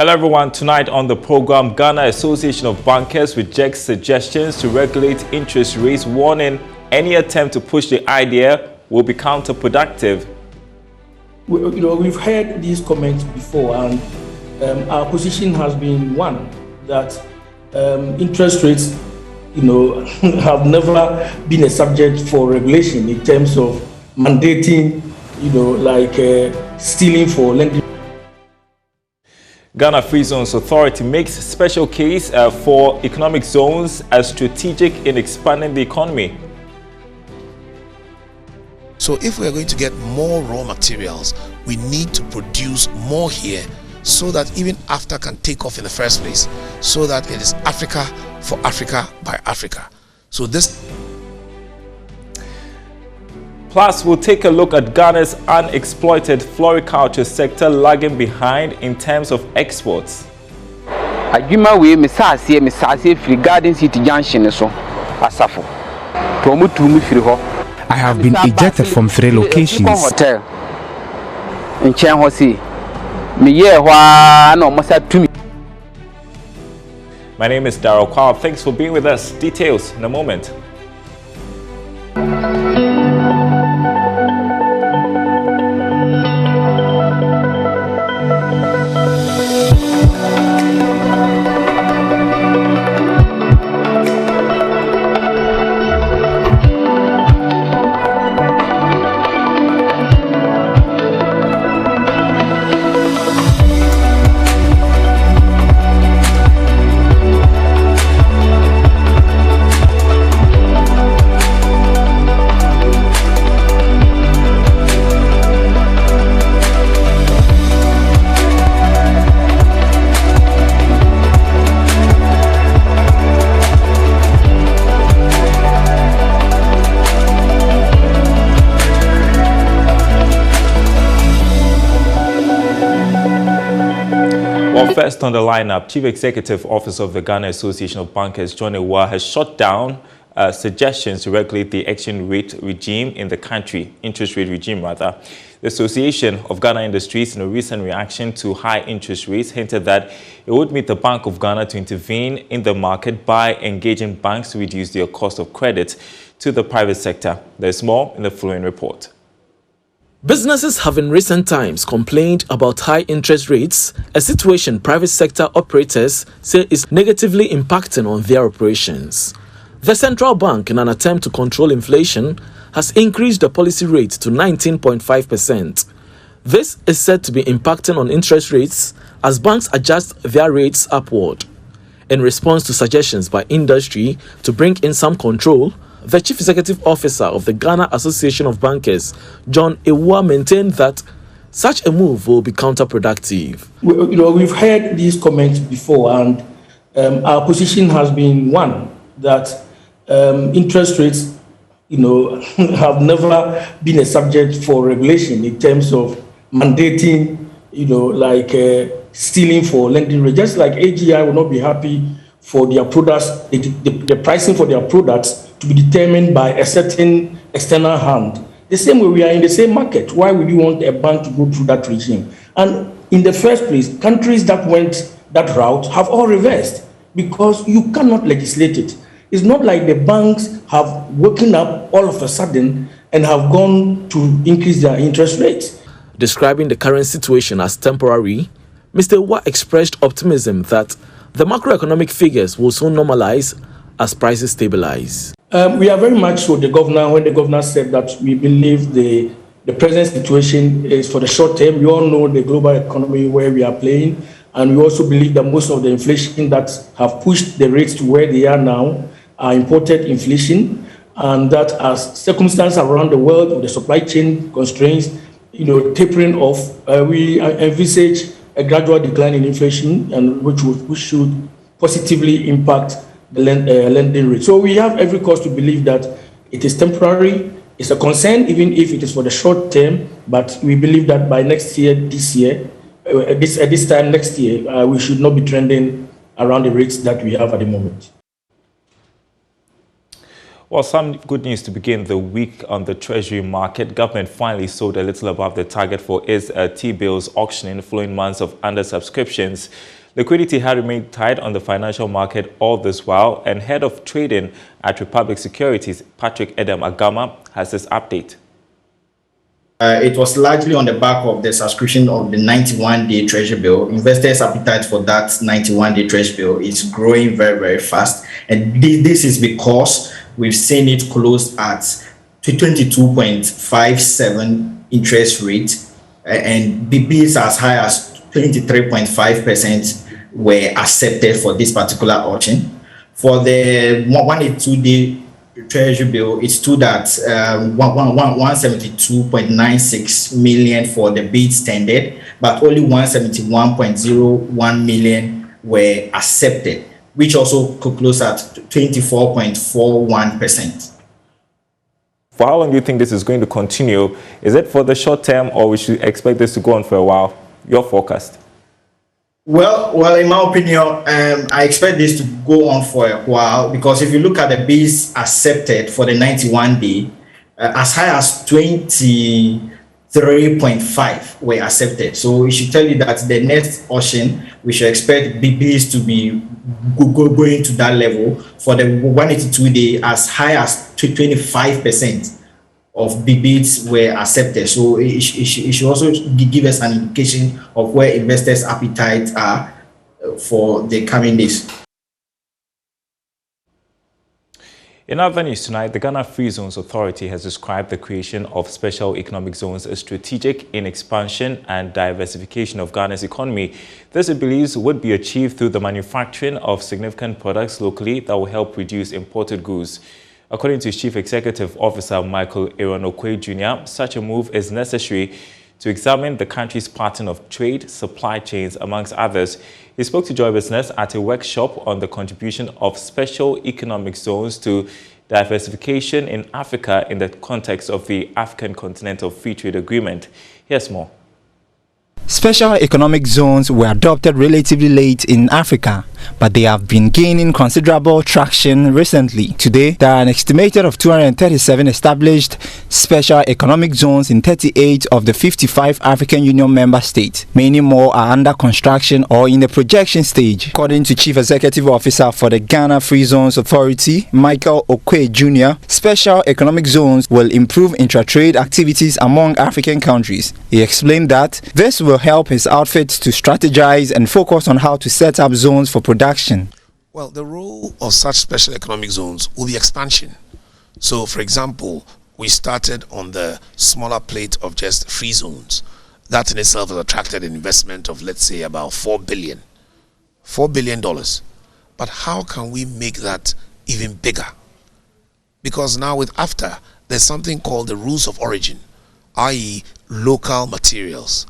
Hello everyone, tonight on the program, Ghana Association of Bankers rejects suggestions to regulate interest rates, warning any attempt to push the idea will be counterproductive. We've heard these comments before, and our position has been one that interest rates, have never been a subject for regulation in terms of mandating, stealing for lending. Ghana Free Zones Authority makes special case for economic zones as strategic in expanding the economy. So if we are going to get more raw materials, we need to produce more here so that even Africa can take off in the first place, so that it is Africa for Africa by Africa. So this. Plus, we'll take a look at Ghana's unexploited floriculture sector lagging behind in terms of exports. I have been ejected from 3 locations. My name is Daryl. Kwawu. Thanks for being with us. Details in a moment. First on the lineup, Chief Executive Officer of the Ghana Association of Bankers, JoyNews, has shut down suggestions to regulate the exchange rate regime in the country, interest rate regime rather. The Association of Ghana Industries, in a recent reaction to high interest rates, hinted that it would meet the Bank of Ghana to intervene in the market by engaging banks to reduce their cost of credit to the private sector. There's more in the following report. Businesses have in recent times complained about high interest rates, a situation private sector operators say is negatively impacting on their operations. The central bank, in an attempt to control inflation, has increased the policy rate to 19.5%. This is said to be impacting on interest rates as banks adjust their rates upward. In response to suggestions by industry to bring in some control, the Chief Executive Officer of the Ghana Association of Bankers, John Ewua, maintained that such a move will be counterproductive. We've heard these comments before, and our position has been one that interest rates, have never been a subject for regulation in terms of mandating, stealing for lending rates. Just like AGI will not be happy for their products, the pricing for their products to be determined by a certain external hand. The same way, we are in the same market. Why would you want a bank to go through that regime? And in the first place, countries that went that route have all reversed because you cannot legislate it. It's not like the banks have woken up all of a sudden and have gone to increase their interest rates. Describing the current situation as temporary, Mr. Ewua expressed optimism that the macroeconomic figures will soon normalize as prices stabilize. We are very much so the governor, when the governor said that we believe the present situation is for the short term. We all know the global economy where we are playing, and we also believe that most of the inflation that have pushed the rates to where they are now are imported inflation, and that as circumstances around the world with the supply chain constraints, tapering off, we envisage a gradual decline in inflation, and which should positively impact the lending rate. So we have every cause to believe that it is temporary. It's a concern, even if it is for the short term, but we believe that by this time next year, we should not be trending around the rates that we have at the moment. Well, some good news to begin the week on the Treasury market. Government finally sold a little above the target for its T-bills auctioning following months of undersubscriptions. Liquidity had remained tight on the financial market all this while, and head of trading at Republic Securities, Patrick Edem Agama, has this update. It was largely on the back of the subscription of the 91-day Treasury bill. Investors' appetite for that 91-day Treasury bill is growing very, very fast. And this is because we've seen it close at 22.57 interest rate, and BBs as high as 23.5% were accepted for this particular auction. For the 182-day Treasury bill, it stood at 172.96 million for the bids tendered, but only 171.01 million were accepted, which also could close at 24.41%. For how long do you think this is going to continue? Is it for the short term, or we should expect this to go on for a while? Your forecast? Well, in my opinion, I expect this to go on for a while, because if you look at the bids accepted for the 91-day, as high as 23.5 were accepted. So it should tell you that the next auction, we should expect bids to be going to that level. For the 182-day, as high as 25% of bids were accepted. So it should also give us an indication of where investors' appetites are for the coming days. In other news tonight, the Ghana Free Zones Authority has described the creation of special economic zones as strategic in expansion and diversification of Ghana's economy. This, it believes, would be achieved through the manufacturing of significant products locally that will help reduce imported goods. According to Chief Executive Officer Michael Okwe Jr., such a move is necessary to examine the country's pattern of trade, supply chains, amongst others. He spoke to Joy Business at a workshop on the contribution of special economic zones to diversification in Africa in the context of the African Continental Free Trade Agreement. Here's more. Special economic zones were adopted relatively late in Africa, but they have been gaining considerable traction recently. Today, there are an estimated of 237 established special economic zones in 38 of the 55 African Union member states. Many more are under construction or in the projection stage. According to Chief Executive Officer for the Ghana Free Zones Authority, Michael Okwe Jr., special economic zones will improve intra-trade activities among African countries. He explained that this will help his outfit to strategize and focus on how to set up zones for production. Well, the role of such special economic zones will be expansion. So, for example, we started on the smaller plate of just free zones. That in itself has attracted an investment of, let's say, about $4 billion. But how can we make that even bigger? Because now with AFTA, there's something called the rules of origin, i.e. local materials.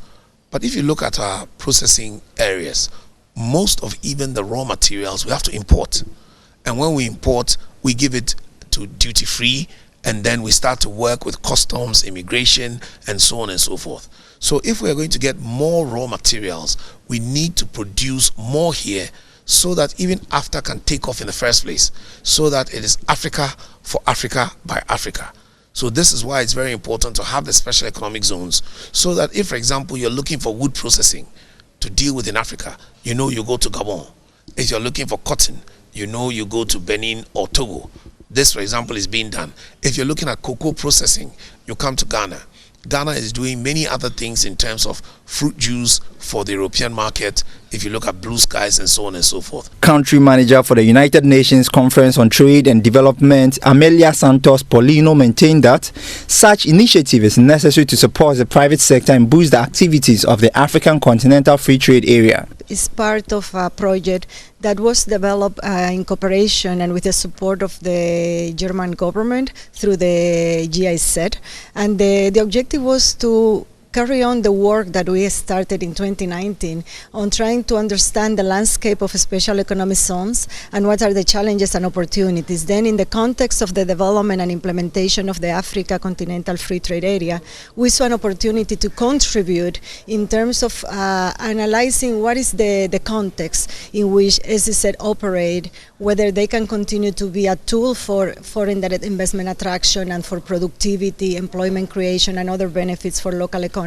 But if you look at our processing areas, most of even the raw materials we have to import. And when we import, we give it to duty free, and then we start to work with customs, immigration, and so on and so forth. So if we're going to get more raw materials, we need to produce more here so that even AFTA can take off in the first place, so that it is Africa for Africa by Africa. So this is why it's very important to have the special economic zones, so that if, for example, you're looking for wood processing to deal with in Africa, you know you go to Gabon. If you're looking for cotton, you know you go to Benin or Togo. This, for example, is being done. If you're looking at cocoa processing, you come to Ghana. Ghana is doing many other things in terms of fruit juice for the European market, if you look at blue skies and so on and so forth. Country manager for the United Nations Conference on Trade and Development, Amelia Santos Paulino, maintained that such initiative is necessary to support the private sector and boost the activities of the African Continental Free Trade Area. It's part of a project that was developed in cooperation and with the support of the German government through the GIZ, and the objective was to carry on the work that we started in 2019 on trying to understand the landscape of special economic zones and what are the challenges and opportunities. Then in the context of the development and implementation of the Africa Continental Free Trade Area, we saw an opportunity to contribute in terms of analyzing what is the context in which SEZ operate, whether they can continue to be a tool for foreign direct investment attraction and for productivity, employment creation, and other benefits for local economy.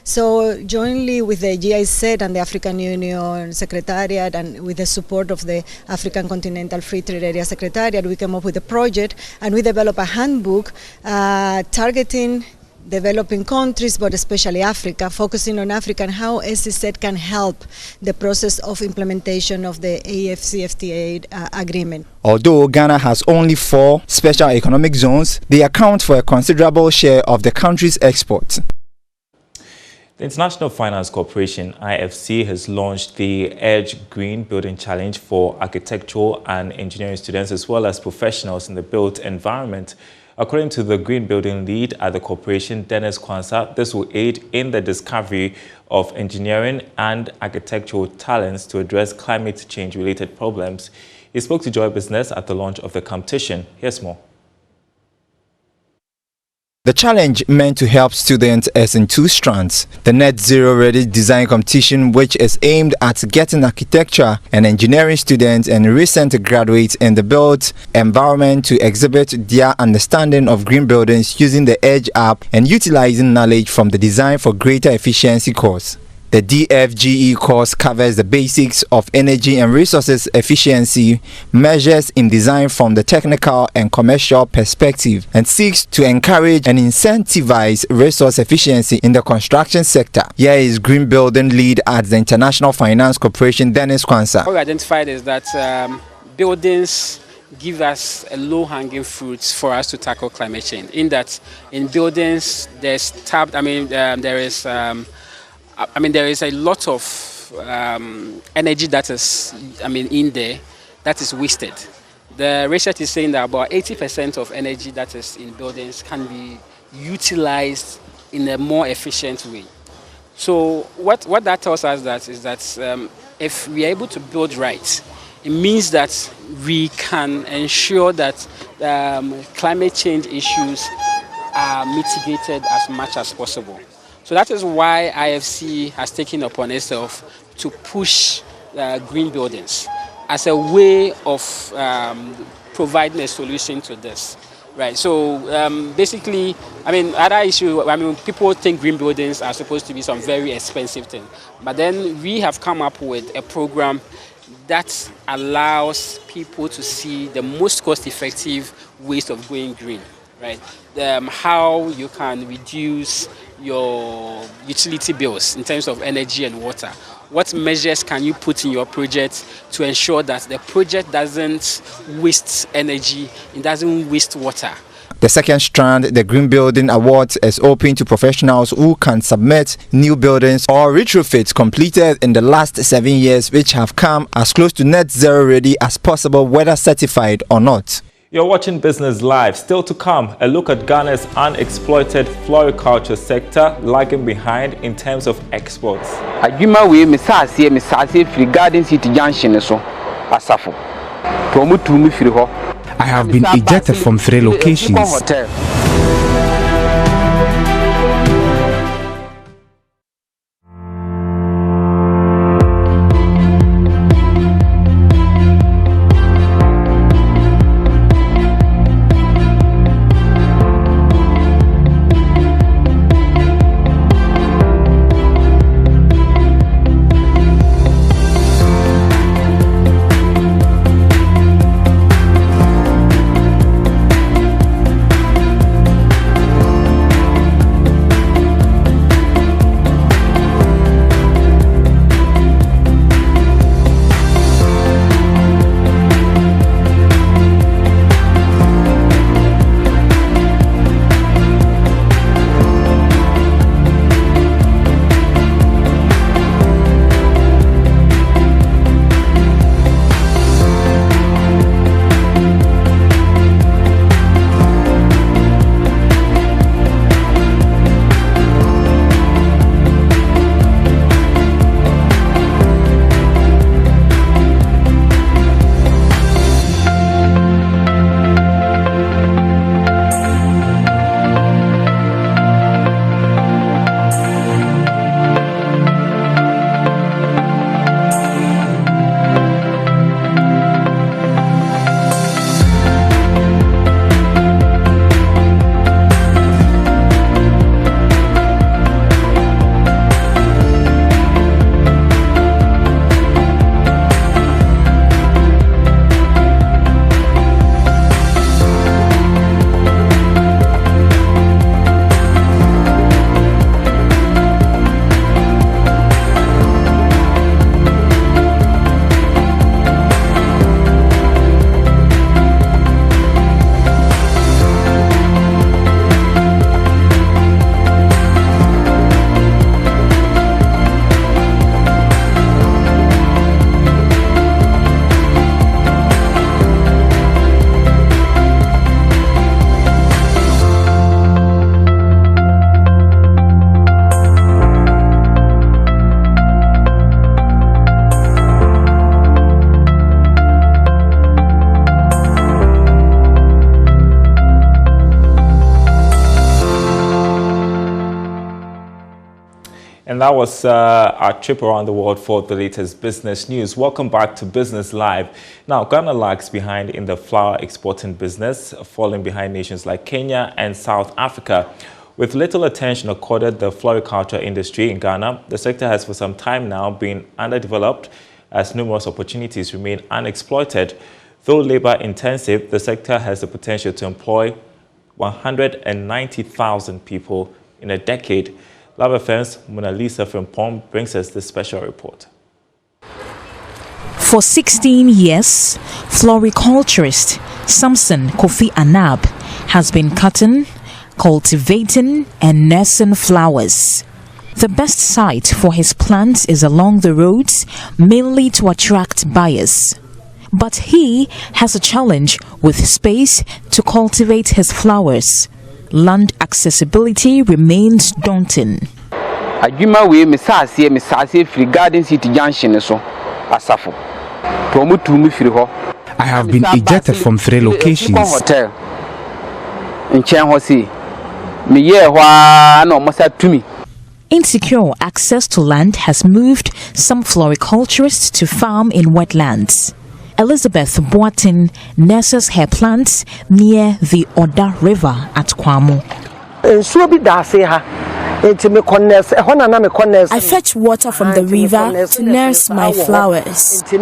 So jointly with the GIZ and the African Union Secretariat and with the support of the African Continental Free Trade Area Secretariat, we came up with a project and we developed a handbook targeting developing countries, but especially Africa, focusing on Africa and how SEZ can help the process of implementation of the AFCFTA agreement. Although Ghana has only 4 special economic zones, they account for a considerable share of the country's exports. The International Finance Corporation, IFC, has launched the Edge Green Building Challenge for architectural and engineering students as well as professionals in the built environment. According to the green building lead at the corporation, Dennis Kwanzaa, this will aid in the discovery of engineering and architectural talents to address climate change-related problems. He spoke to Joy Business at the launch of the competition. Here's more. The challenge meant to help students is in 2 strands. The Net Zero Ready Design Competition, which is aimed at getting architecture and engineering students and recent graduates in the built environment to exhibit their understanding of green buildings using the Edge app and utilizing knowledge from the Design for Greater Efficiency course. The DFGE course covers the basics of energy and resources efficiency measures in design from the technical and commercial perspective and seeks to encourage and incentivize resource efficiency in the construction sector. Here is Green Building Lead at the International Finance Corporation, Dennis Kwanzaa. What we identified is that buildings give us a low-hanging fruit for us to tackle climate change. In that, in buildings, there is a lot of energy that is, in there that is wasted. The research is saying that about 80% of energy that is in buildings can be utilized in a more efficient way. So what that tells us is that if we are able to build right, it means that we can ensure that climate change issues are mitigated as much as possible. So that is why IFC has taken upon itself to push green buildings as a way of providing a solution to this, right? So basically, other issue, people think green buildings are supposed to be some very expensive thing, but then we have come up with a program that allows people to see the most cost-effective ways of going green, right? How you can reduce your utility bills in terms of energy and water. What measures can you put in your project to ensure that the project doesn't waste energy, it doesn't waste water? The second strand, the Green Building Awards, is open to professionals who can submit new buildings or retrofits completed in the last 7 years which have come as close to net zero ready as possible, whether certified or not. You're watching Business Live. Still to come, a look at Ghana's unexploited floriculture sector lagging behind in terms of exports. I have been ejected from 3 locations. And that was our trip around the world for the latest business news. Welcome back to Business Live. Now, Ghana lags behind in the flower exporting business, falling behind nations like Kenya and South Africa. With little attention accorded the floriculture industry in Ghana, the sector has for some time now been underdeveloped as numerous opportunities remain unexploited. Though labor-intensive, the sector has the potential to employ 190,000 people in a decade. Love FM's Mona Lisa from Pom brings us this special report. For 16 years, floriculturist Samson Kofi Anab has been cutting, cultivating and nursing flowers. The best site for his plants is along the roads, mainly to attract buyers. But he has a challenge with space to cultivate his flowers. Land accessibility remains daunting. I have been ejected from 3 locations. Insecure access to land has moved some floriculturists to farm in wetlands. Elizabeth Boatin nurses her plants near the Oda River at Kwawu. I fetch water from the river to nurse my flowers. The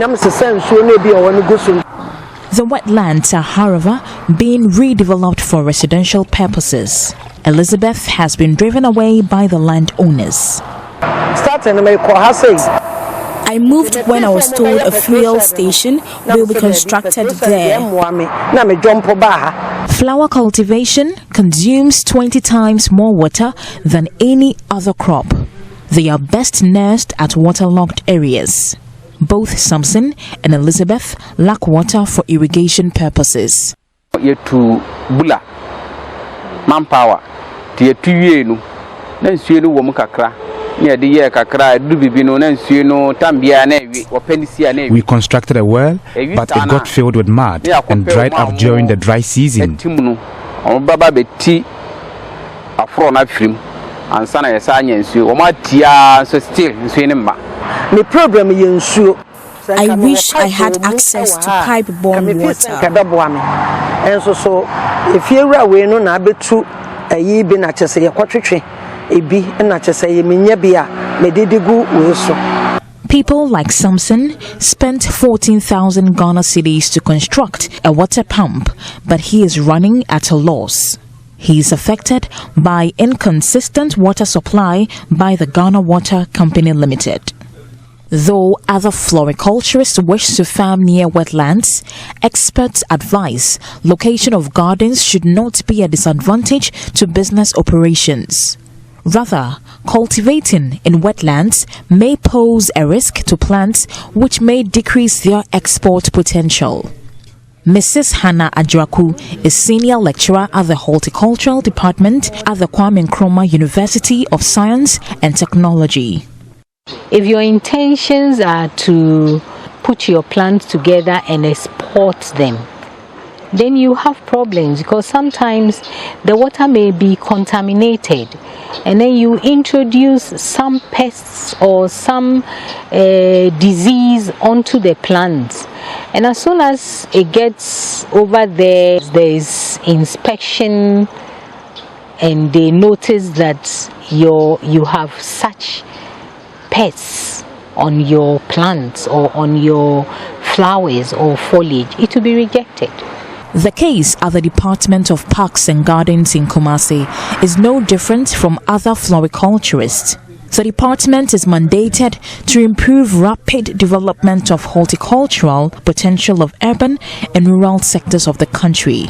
wetlands are, however, being redeveloped for residential purposes. Elizabeth has been driven away by the landowners. I moved when I was told a fuel station will be constructed there. Flower cultivation consumes 20 times more water than any other crop. They are best nursed at waterlogged areas. Both Samson and Elizabeth lack water for irrigation purposes. Manpower. We constructed a well, but it got filled with mud and dried up during the dry season. I wish I had access to pipe-borne water. People like Samson spent 14,000 Ghana cedis to construct a water pump, but he is running at a loss. He is affected by inconsistent water supply by the Ghana Water Company Limited. Though other floriculturists wish to farm near wetlands, experts advise location of gardens should not be a disadvantage to business operations. Rather, cultivating in wetlands may pose a risk to plants which may decrease their export potential. Mrs. Hannah Adjwaku is senior lecturer at the horticultural department at the Kwame Nkrumah University of Science and Technology. If your intentions are to put your plants together and export them, then you have problems because sometimes the water may be contaminated and then you introduce some pests or some disease onto the plants, and as soon as it gets over there is inspection and they notice that you have such pests on your plants or on your flowers or foliage, it will be rejected. The case at the Department of Parks and Gardens in Kumasi is no different from other floriculturists. The department is mandated to improve rapid development of horticultural potential of urban and rural sectors of the country.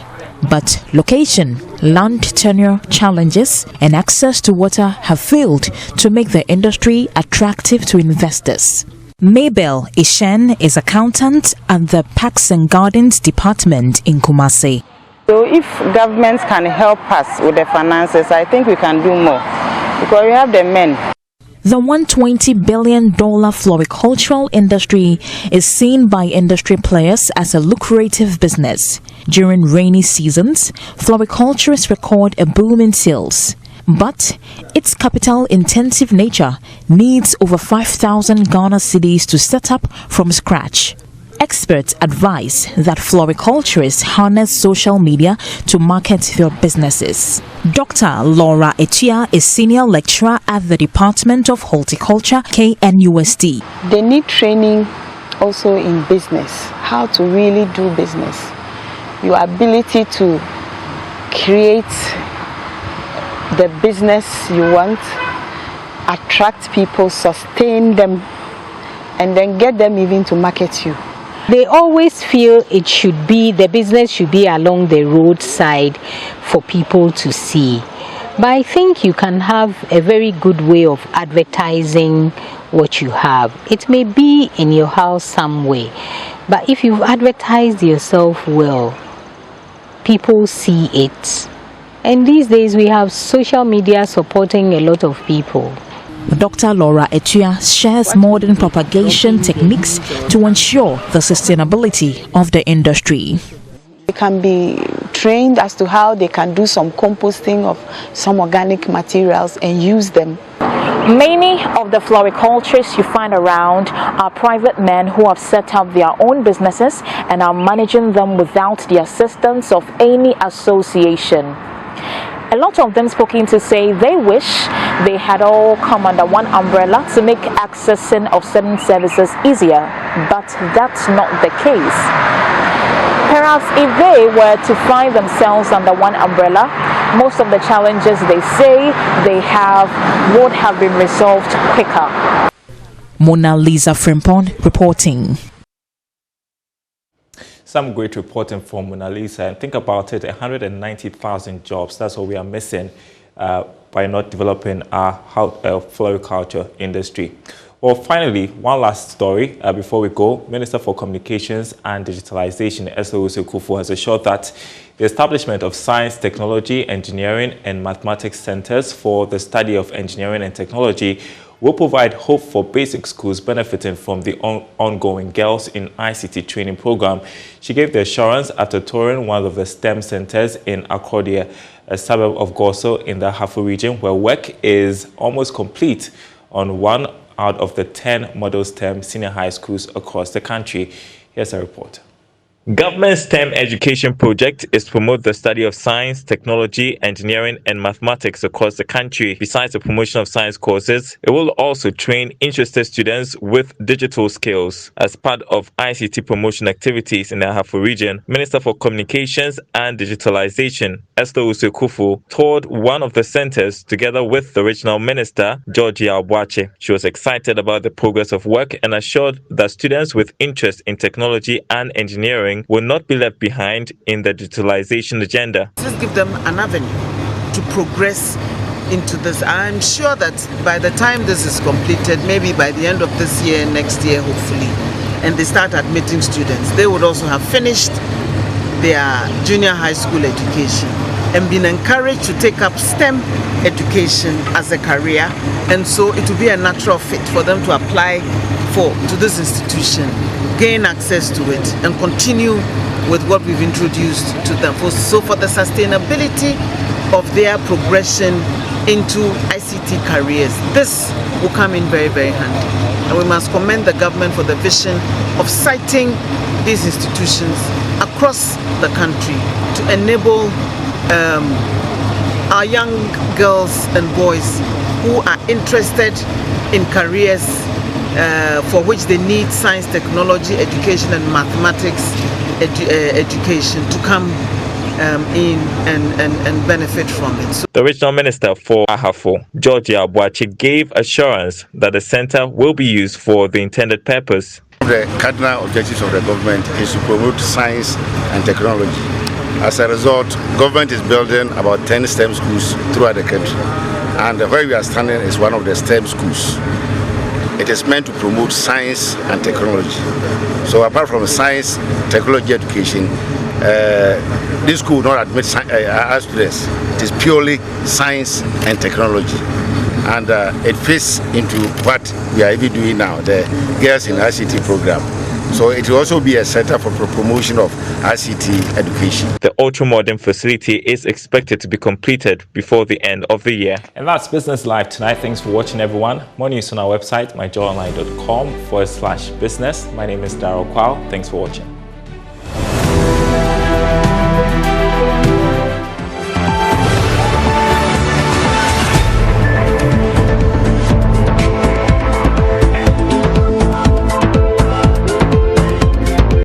But location, land tenure challenges, and access to water have failed to make the industry attractive to investors. Mabel Ishen is accountant at the Parks and Gardens Department in Kumasi. So if governments can help us with the finances, I think we can do more because we have the men. The $120 billion floricultural industry is seen by industry players as a lucrative business. During rainy seasons, floriculturists record a boom in sales. But its capital-intensive nature needs over 5,000 Ghana cedis to set up from scratch. Experts advise that floriculturists harness social media to market their businesses. Dr. Laura Etia is senior lecturer at the Department of Horticulture, KNUST. They need training also in business, how to really do business. Your ability to create the business you want, attract people, sustain them, and then get them even to market you. They always feel the business should be along the roadside for people to see. But I think you can have a very good way of advertising what you have. It may be in your house somewhere, but if you've advertised yourself well, people see it. And these days we have social media supporting a lot of people. Dr. Laura Etia shares modern propagation techniques to ensure the sustainability of the industry. They can be trained as to how they can do some composting of some organic materials and use them. Many of the floriculturists you find around are private men who have set up their own businesses and are managing them without the assistance of any association. A lot of them spoken to say they wish they had all come under one umbrella to make accessing of certain services easier, but that's not the case. Perhaps if they were to find themselves under one umbrella, most of the challenges they say they have would have been resolved quicker. Mona Lisa Frimpong reporting. Some great reporting from Mona Lisa. And think about it, 190,000 jobs. That's what we are missing by not developing our floriculture industry. Well, finally, one last story before we go. Minister for Communications and Digitalization, Esther Usekufo, has assured that the establishment of science, technology, engineering, and mathematics centers for the study of engineering and technology will provide hope for basic schools benefiting from the ongoing Girls in ICT training program. She gave the assurance after touring one of the STEM centers in Akodia, a suburb of Goso in the Hafo region, where work is almost complete on one out of the 10 model STEM senior high schools across the country. Here's a report. Government STEM education project is to promote the study of science, technology, engineering, and mathematics across the country. Besides the promotion of science courses, it will also train interested students with digital skills. As part of ICT promotion activities in the Ahafo region, Minister for Communications and Digitalization, Esther Usekufo, toured one of the centers together with the regional minister, Georgia Abuache. She was excited about the progress of work and assured that students with interest in technology and engineering will not be left behind in the digitalization agenda. Let's give them an avenue to progress into this. I'm sure that by the time this is completed, maybe by the end of this year, next year, hopefully, and they start admitting students, they would also have finished their junior high school education and been encouraged to take up STEM education as a career. And so it will be a natural fit for them to apply to this institution, gain access to it, and continue with what we've introduced to them. So for the sustainability of their progression into ICT careers, this will come in very, very handy. And we must commend the government for the vision of citing these institutions across the country to enable our young girls and boys who are interested in careers for which they need science, technology, education, and mathematics education to come in and benefit from it. The regional minister for Ahafo, Georgia Abuache, gave assurance that the center will be used for the intended purpose. The cardinal objectives of the government is to promote science and technology. As a result, government is building about 10 STEM schools throughout the country, and where we are standing is one of the STEM schools. It is meant to promote science and technology. So apart from science, technology education, this school will not admit our students. It is purely science and technology. And it fits into what we are even doing now, the Girls in ICT program. So it will also be a center for promotion of ICT education. The ultra-modern facility is expected to be completed before the end of the year. And that's Business Live tonight. Thanks for watching, everyone. More news on our website, myjoyonline.com/business. My name is Daryl. Thanks for watching.